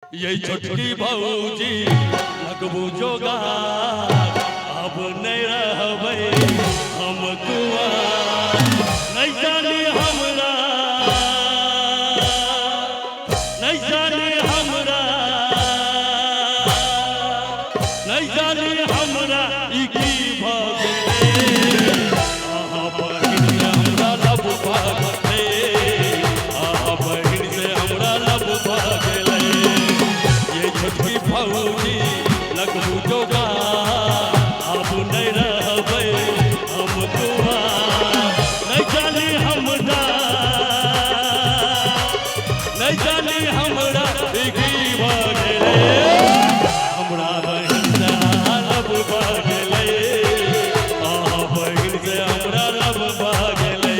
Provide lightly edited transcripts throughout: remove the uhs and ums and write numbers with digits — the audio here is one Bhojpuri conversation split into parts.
ये छोटकी भौजी लगबू जोगा अब नहीं रहबै हम कुआं नहीं जानी हमरा नहीं जानी हमरा नहीं जानी हमरा ई की भगते आहा बहिन से हमरा लब भागते आहा बहिन से हमरा लब भागले ये छोटकी भौजी लगबू जोगा अब नहीं रहबै हम कुआं नहीं जानी हमरा नहीं जानी हमरा ई की भगले हमरा बहिन से लब भागले आहा बहिन से हमरा लब भागले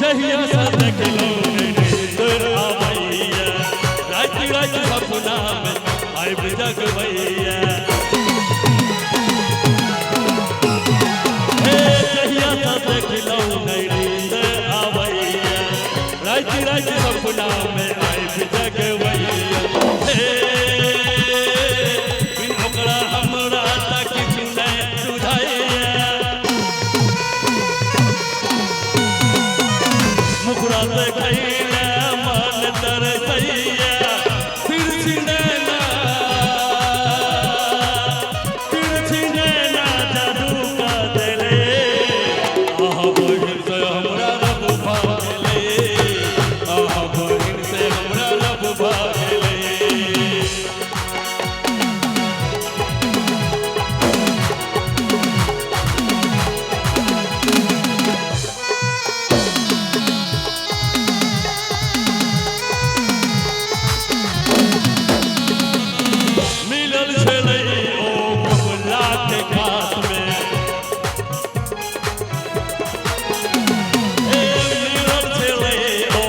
जहिया से देखलो तोर आबैया रात रात सपना में आइब जगबैया हे जहिया से देखलो तोर आबैया रात रात सपना में आइब जगबैया हे बिन ओकरा हमरा तक किछु नहीं सुझाइया मुखरा से कहिला मन तरसैया तिरछी नैना जादू का देले आहा बहिन से हमरा लब भागले आहा बहिन से हमरा लब भागले मिलल छलै ओ कमला के घाट में हे मिलल छलै ओ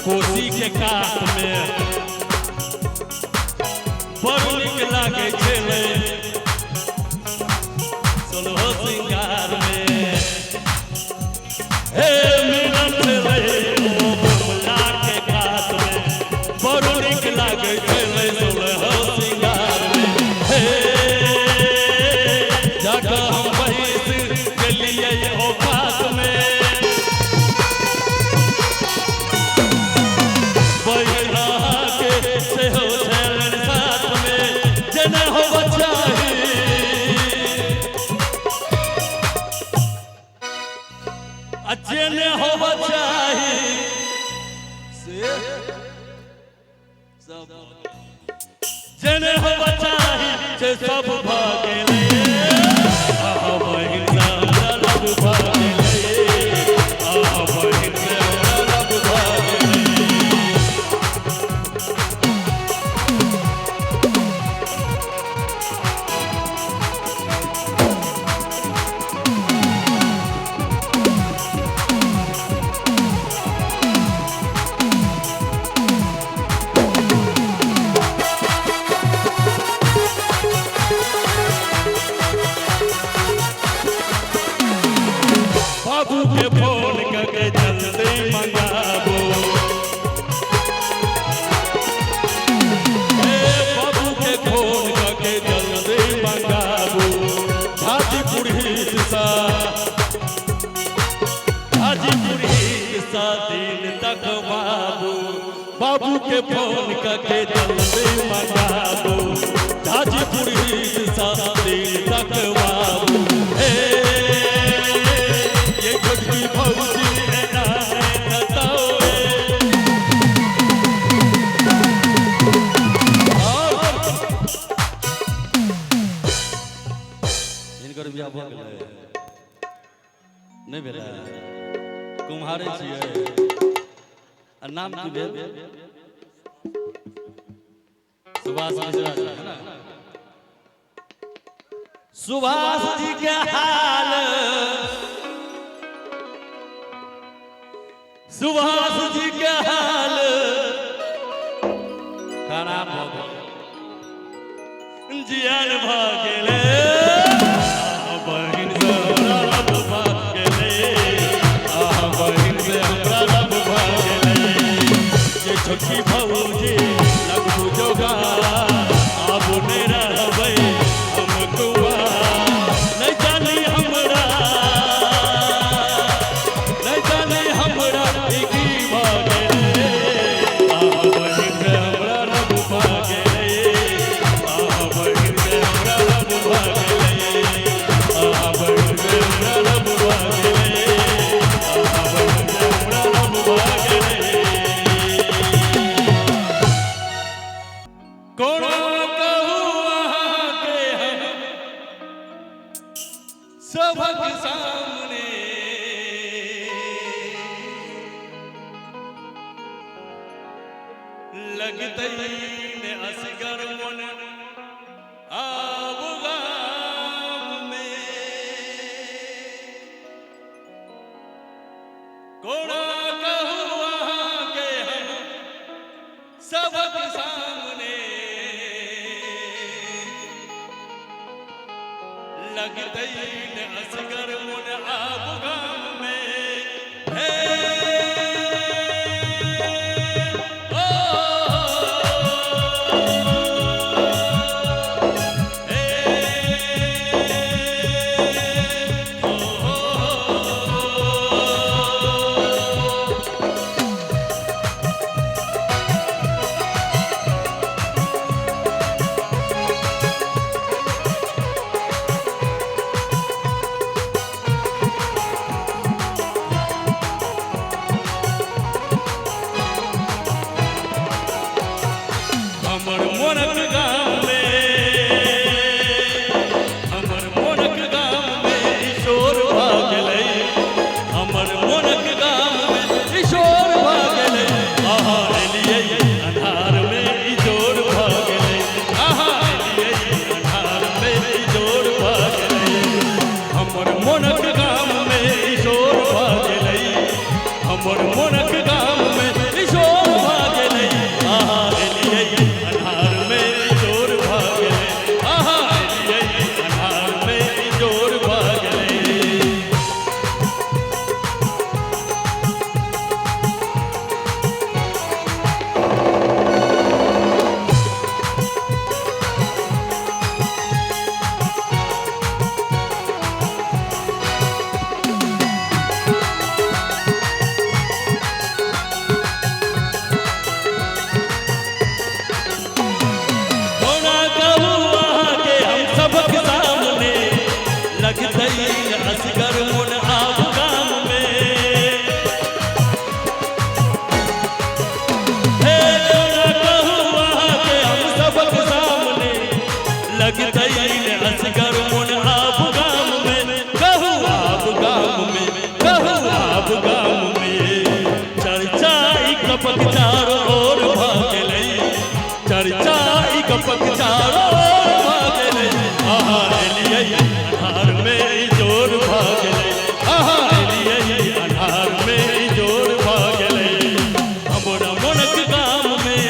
कोसी के कात में बड़ नीक लागे छलै सोलहो सिंगार में हे मिलल छलै ओ कमला के घाट में बड़ नीक लागे छलै सोलहो सिंगार में हे जाके हम बैस गेलियै ओ घाट में बहिरा के सेहो छलन साथ में जेना होबऽ चाही आ जेना होबऽ चाही से सब जेने होबऽ चाही से सब भऽ गेलै आहा बहिन से हमरा लब भागले आहा बहिन से हमरा लब भागले बाबू के फोन करके जल्दी मंगाबो हे बाबू के फोन करके जल्दी मंगाबो हाजीपुर हिस्सा दिन तक बाबू के फोन करके जल्दी मंगाबो हाजीपुर हिस्सा दिन तक बाबू हे ये छोटकी भौजी एना बताओ इनकर बियाह भऽ गेलै नहीं भेलै कुम्हारे छियै आ नाम की भेल सुभाष मिश्रा है ना सुभाष जी के हाल, सुभाष जी के हाल खराब हो गया, जियान भागले बहिन से हमरा रब भागले, बहिन से हमरा रब भागले, ये छोटी भौजी लगू जोगा अब नहीं रहबै हम कुआ, नहीं जानी हमरा, नहीं जानी हमरा की भागले, बहिन से हमरा रब भागले, बहिन से हमरा रब भागले, बहिन से हमरा रब भागले, बहिन से हमरा रब भागले। कौन कहूँ वहाँ के हम सबक सामने, लगते ने असगर मन आब गाम में, कौन कहूँ वहाँ के हम सबक सामने, लगते न असगर मुन आब गाम में, हे ओ हमर मोनक गाम में, हमर मोनक गाम में ईश्वर भागले, हमर मोनक गाम में ईश्वर भागले, आहा एलियै अन्हार में इजोर भागले, आहा एलियै अन्हार में इजोर भागले, हमर मोनक गाम में ईश्वर भागले, हमर मोनक गाम में ईश्वर भागले, आहा एलियै अन्हार में जोर भागले, आहा एलियै अन्हार में जोर भागले। कौना कहूँ वहाँ के हम सबक सामने, लगते न असगर मुन आब गाम में, हे कौना कहूँ वहाँ के हम सबक सामने, लगते न असगर मुन आब गाम में, कहूँ आब गाम में, कहूँ आब गाम में, चर्चा कपक चारों ओर भागले, चर्चा कपक चारों ओर भागले, आहा एलियै अन्हार में जोर भागले, आहा एलियै अन्हार में जोर भागले, हमरा मोनक गाम में।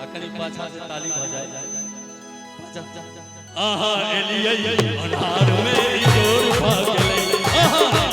अखनी पाछा से ताली बजाए आहा एलियै अनार में जोर भागले आहा